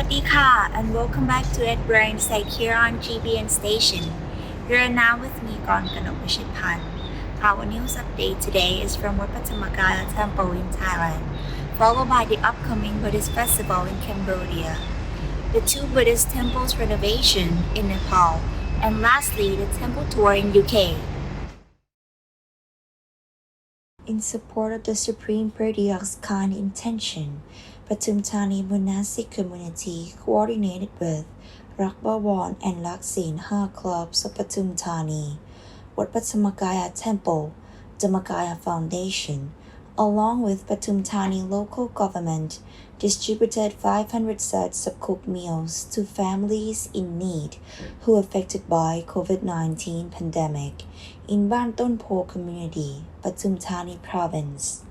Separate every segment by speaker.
Speaker 1: วัสดีค่ะ and welcome back to Ed Brain Psych here on GBN Station. You're now with me, Ganok Vishitpan. Our news update today is from Wat Pattamakkaya Temple in Thailand, followed by the upcoming Buddhist festival in Cambodia, the two Buddhist temples renovation in Nepal, and lastly, the temple tour in UK. In support of the Supreme Patriarch's kind intention, Pathum Thani Monastic Community coordinated with Rakbawan and Laksin Ha clubs of Pathum Thani, Wat Pattamakkaya Temple, Dhammakaya Foundation, along with Pathum Thani local government, distributed 500 sets of cooked meals to families in need who affected by COVID-19 pandemic in Ban Ton Po community, Pathum Thani province.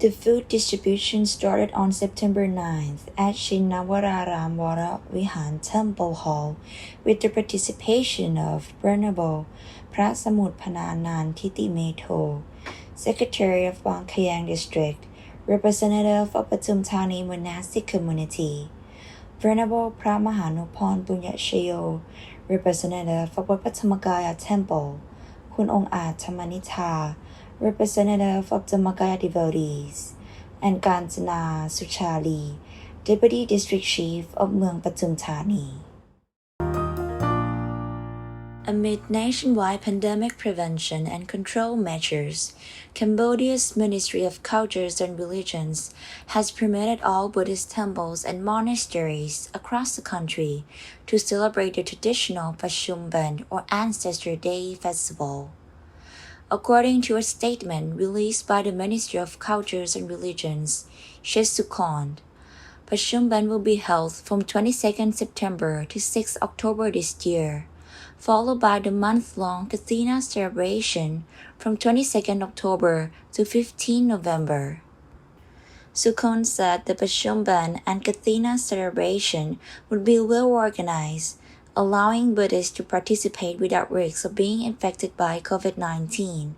Speaker 1: The food distribution started on September 9th at Shinawararam Wara Vihan Temple Hall with the participation of Venerable Prasamut Pananan Titimeto, Secretary of Bang Khayang District, Representative of Pathum Thani Monastic Community, Venerable Pramahanupon Punyashayo, Representative of Wat Pattamakkaya Temple, Kun Ong Aat Thamanitha, Representative of Dhammakaya Devotees, and Kanchana Suchali, Deputy District Chief of Mueang Pathum Thani. Amid nationwide pandemic prevention and control measures, Cambodia's Ministry of Cultures and Religions has permitted all Buddhist temples and monasteries across the country to celebrate the traditional Pashumban or Ancestor Day festival. According to a statement released by the Ministry of Cultures and Religions, Shesukon, Pashumban will be held from 22nd September to 6 October this year, followed by the month-long Kathina celebration from 22nd October to 15 November. Sukon said the Pashumban and Kathina celebration would be well organized, allowing Buddhists to participate without risk of being infected by COVID-19.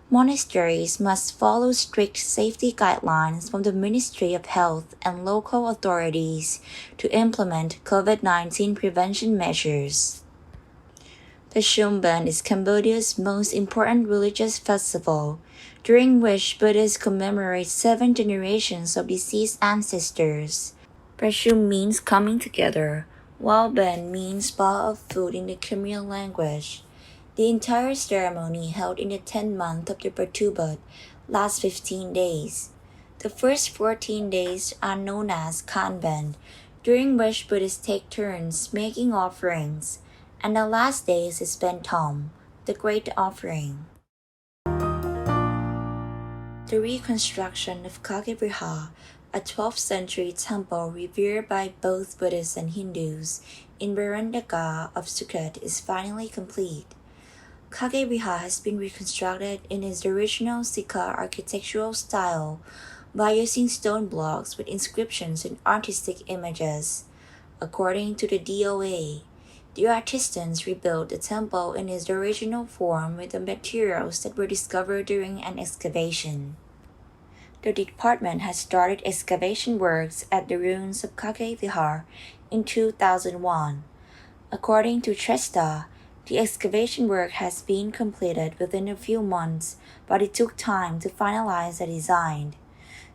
Speaker 1: Monasteries must follow strict safety guidelines from the Ministry of Health and local authorities to implement COVID-19 prevention measures. Pashumban is Cambodia's most important religious festival, during which Buddhists commemorate 7 generations of deceased ancestors. Pashum means coming together, while Ben means bowl of food in the Khmer language. The entire ceremony, held in the 10th month of the Pertubat, lasts 15 days. The first 14 days are known as Kanban, during which Buddhists take turns making offerings, and the last day is Bentom, the Great Offering. The reconstruction of Kagebriha, a 12th century temple revered by both Buddhists and Hindus in Barandaga of Sukhet, is finally complete. Kagebriha has been reconstructed in its original Sikha architectural style by using stone blocks with inscriptions and artistic images. According to the DOA, the artisans rebuilt the temple in its original form with the materials that were discovered during an excavation. The department has started excavation works at the ruins of Kage Vihar in 2001. According to Tresta, the excavation work has been completed within a few months, but it took time to finalize the design.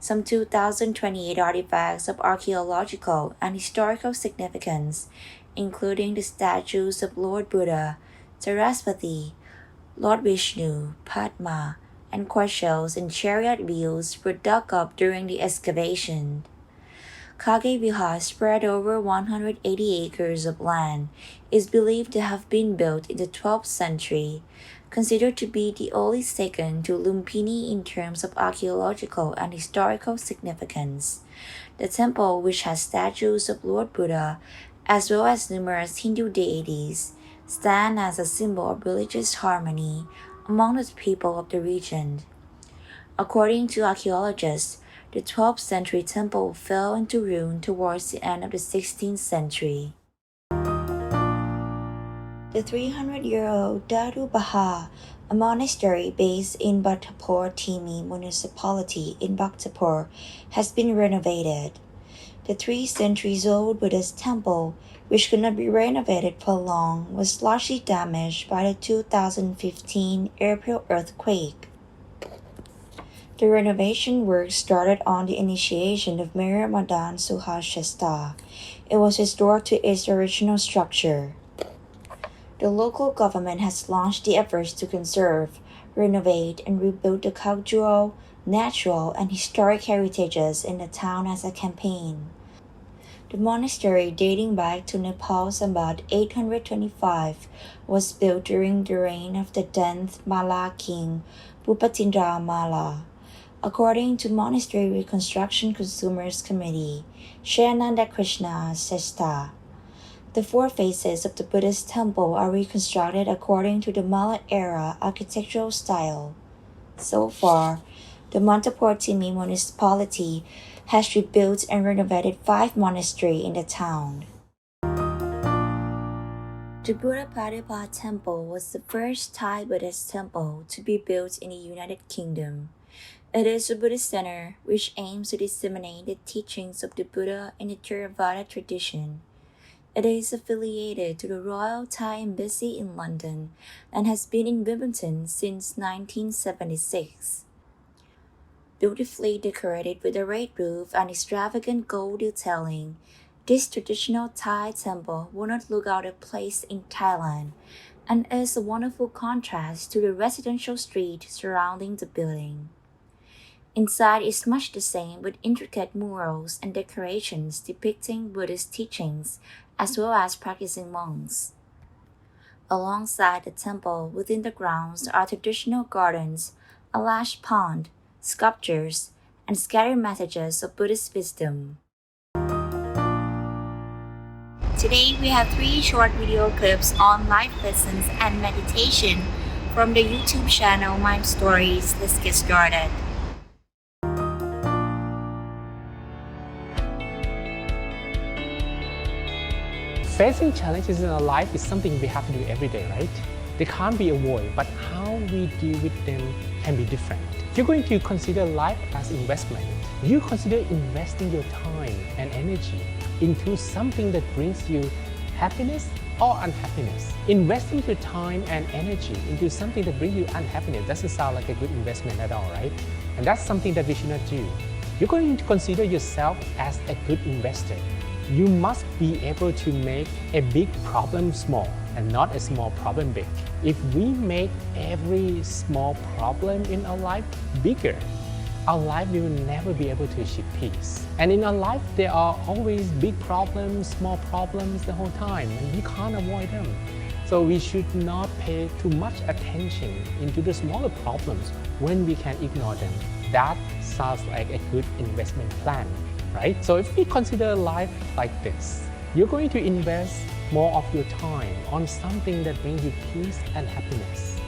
Speaker 1: Some 2,028 artifacts of archaeological and historical significance, including the statues of Lord Buddha, Saraswati, Lord Vishnu, Padma, and quail shells and chariot wheels were dug up during the excavation. Kage Vihar, spread over 180 acres of land, is believed to have been built in the 12th century, considered to be the only second to Lumpini in terms of archaeological and historical significance. The temple, which has statues of Lord Buddha, as well as numerous Hindu deities, stand as a symbol of religious harmony among the people of the region. According to archaeologists, the 12th century temple fell into ruin towards the end of the 16th century. The 300-year-old Daru Baha, a monastery based in Bhaktapur Timi municipality in Bhaktapur, has been renovated. The 3 centuries-old Buddhist temple, which could not be renovated for long, was largely damaged by the 2015 April earthquake. The renovation work started on the initiation of Mayor Ramadan Suhashesta. It was restored to its original structure. The local government has launched the efforts to conserve, renovate, and rebuild the cultural, natural, and historic heritages in the town as a campaign. The monastery, dating back to Nepal's about 825, was built during the reign of the 10th Malla king, Bhupatindra Malla. According to Monastery Reconstruction Consumers Committee, Shayananda Krishna Sesta, the 4 faces of the Buddhist temple are reconstructed according to the Malla era architectural style. So far, the Montapurtimi municipality has rebuilt and renovated 5 monasteries in the town. The Buddhapadipa Temple was the first Thai Buddhist temple to be built in the United Kingdom. It is a Buddhist center which aims to disseminate the teachings of the Buddha in the Theravada tradition. It is affiliated to the Royal Thai Embassy in London and has been in Wimbledon since 1976. Beautifully decorated with a red roof and extravagant gold detailing, this traditional Thai temple will not look out of place in Thailand and is a wonderful contrast to the residential street surrounding the building. Inside is much the same with intricate murals and decorations depicting Buddhist teachings as well as practicing monks. Alongside the temple within the grounds are traditional gardens, a large pond, sculptures, and scattered messages of Buddhist wisdom. Today we have 3 short video clips on life lessons and meditation from the YouTube channel Mind Stories. Let's get started.
Speaker 2: Facing challenges in our life is something we have to do every day, right? They can't be avoided, but how we deal with them can be different. If you're going to consider life as investment, you consider investing your time and energy into something that brings you happiness or unhappiness. Investing your time and energy into something that brings you unhappiness doesn't sound like a good investment at all, right? And that's something that we should not do. You're going to consider yourself as a good investor. You must be able to make a big problem small and not a small problem big. If we make every small problem in our life bigger, our life will never be able to achieve peace. And in our life, there are always big problems, small problems the whole time, and we can't avoid them. So we should not pay too much attention into the smaller problems when we can ignore them. That sounds like a good investment plan, right? So if we consider life like this, you're going to invest more of your time on something that brings you peace and happiness,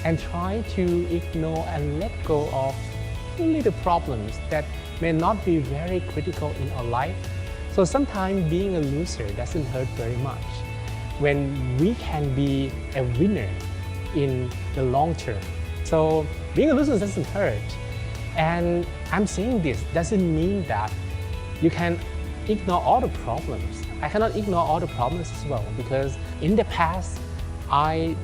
Speaker 2: and try to ignore and let go of little problems that may not be very critical in our life. So sometimes being a loser doesn't hurt very much when we can be a winner in the long term. So being a loser doesn't hurt. And I'm saying this doesn't mean that you can ignore all the problems. I cannot ignore all the problems as well, because in the past, I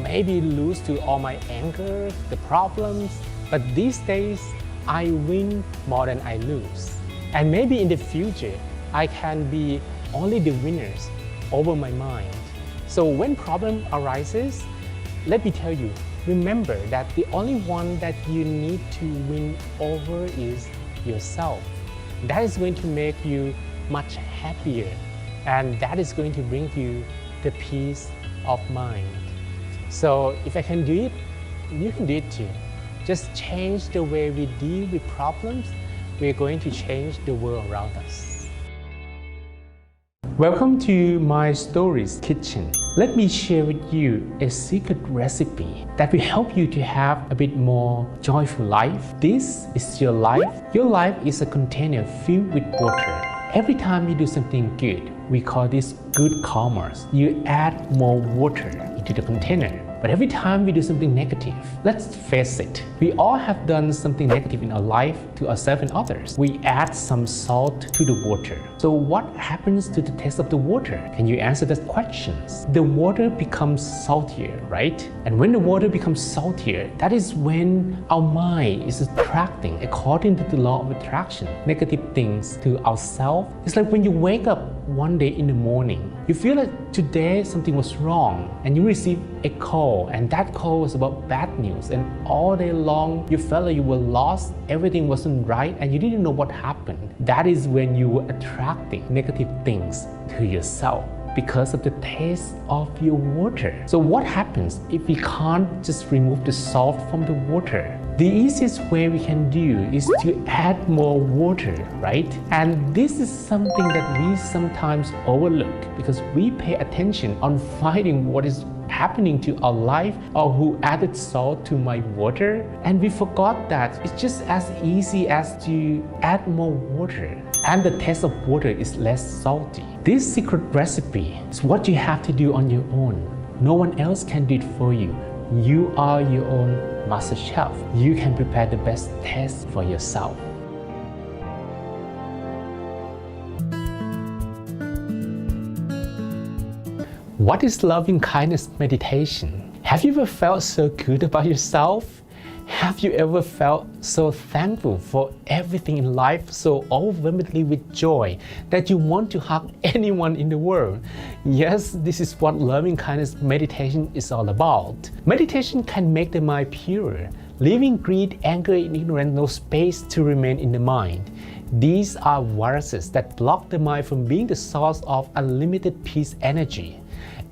Speaker 2: maybe lose to all my anger, the problems, but these days, I win more than I lose. And maybe in the future, I can be only the winners over my mind. So when problem arises, let me tell you, remember that the only one that you need to win over is yourself. That is going to make you much happier, and that is going to bring you the peace of mind. So if I can do it, you can do it too. Just change the way we deal with problems, we're going to change the world around us. Welcome to My Stories Kitchen. Let me share with you a secret recipe that will help you to have a bit more joyful life. This is your life. Your life is a container filled with water. Every time you do something good, we call this good commerce. You add more water into the container. But every time we do something negative, let's face it, we all have done something negative in our life to ourselves and others. We add some salt to the water. So what happens to the taste of the water? Can you answer that question? The water becomes saltier, right? And when the water becomes saltier, that is when our mind is attracting, according to the law of attraction, negative things to ourselves. It's like when you wake up one day in the morning, you feel like today something was wrong and you receive a call, and that call was about bad news, and all day long you felt like you were lost, everything wasn't right, and you didn't know what happened. That is when you were attracting negative things to yourself because of the taste of your water. So what happens if we can't just remove the salt from the water? The easiest way we can do is to add more water, right? And this is something that we sometimes overlook because we pay attention on finding what is happening to our life or who added salt to my water, and we forgot that it's just as easy as to add more water, and the taste of water is less salty. This secret recipe is what you have to do on your own. No one else can do it for you. You are your own master chef. You can prepare the best taste for yourself. What is loving kindness meditation? Have you ever felt so good about yourself? Have you ever felt so thankful for everything in life, so overwhelmingly with joy that you want to hug anyone in the world? Yes, this is what loving kindness meditation is all about. Meditation can make the mind pure, leaving greed, anger, and ignorance no space to remain in the mind. These are viruses that block the mind from being the source of unlimited peace energy.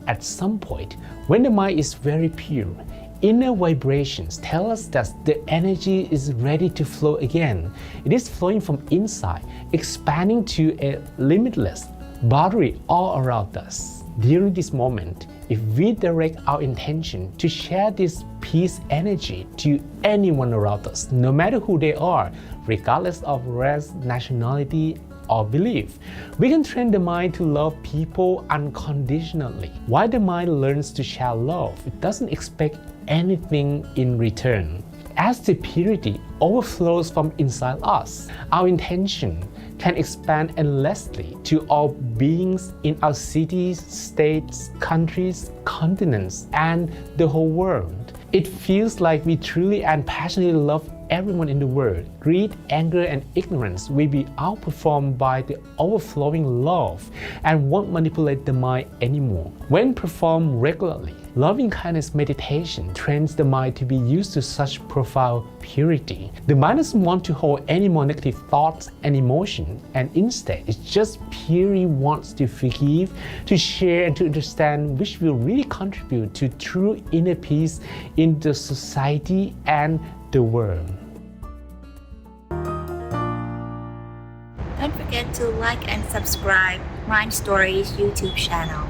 Speaker 2: At some point, when the mind is very pure, inner vibrations tell us that the energy is ready to flow again. It is flowing from inside, expanding to a limitless boundary all around us. During this moment, if we direct our intention to share this peace energy to anyone around us, no matter who they are, regardless of race, nationality, or belief, we can train the mind to love people unconditionally. While the mind learns to share love, it doesn't expect anything in return. As the purity overflows from inside us, our intention can expand endlessly to all beings in our cities, states, countries, continents, and the whole world. It feels like we truly and passionately love everyone in the world. Greed, anger, and ignorance will be outperformed by the overflowing love and won't manipulate the mind anymore. When performed regularly, loving kindness meditation trains the mind to be used to such profound purity. The mind doesn't want to hold any more negative thoughts and emotions, and instead it just purely wants to forgive, to share, and to understand, which will really contribute to true inner peace in the society and the world.
Speaker 1: Don't forget to like and subscribe Mind Stories YouTube channel.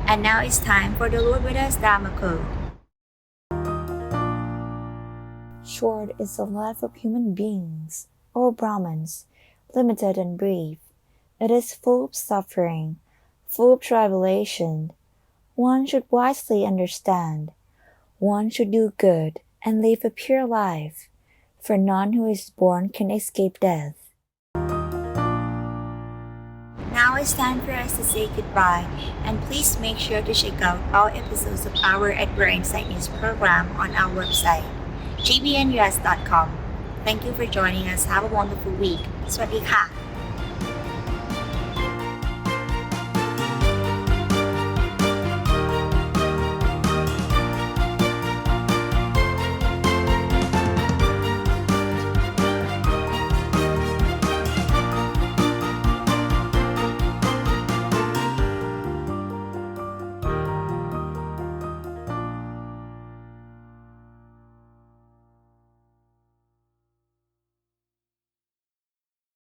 Speaker 1: And now it's time for the Lord with us Dharma quote. Short is the life of human beings, or Brahmins, limited and brief. It is full of suffering, full of tribulation. One should wisely understand. One should do good and live a pure life, for none who is born can escape death. Now it's time for us to say goodbye, and please make sure to check out all episodes of our Edgar Insight News program on our website, gbnus.com. Thank you for joining us. Have a wonderful week. สวัสดีค่ะ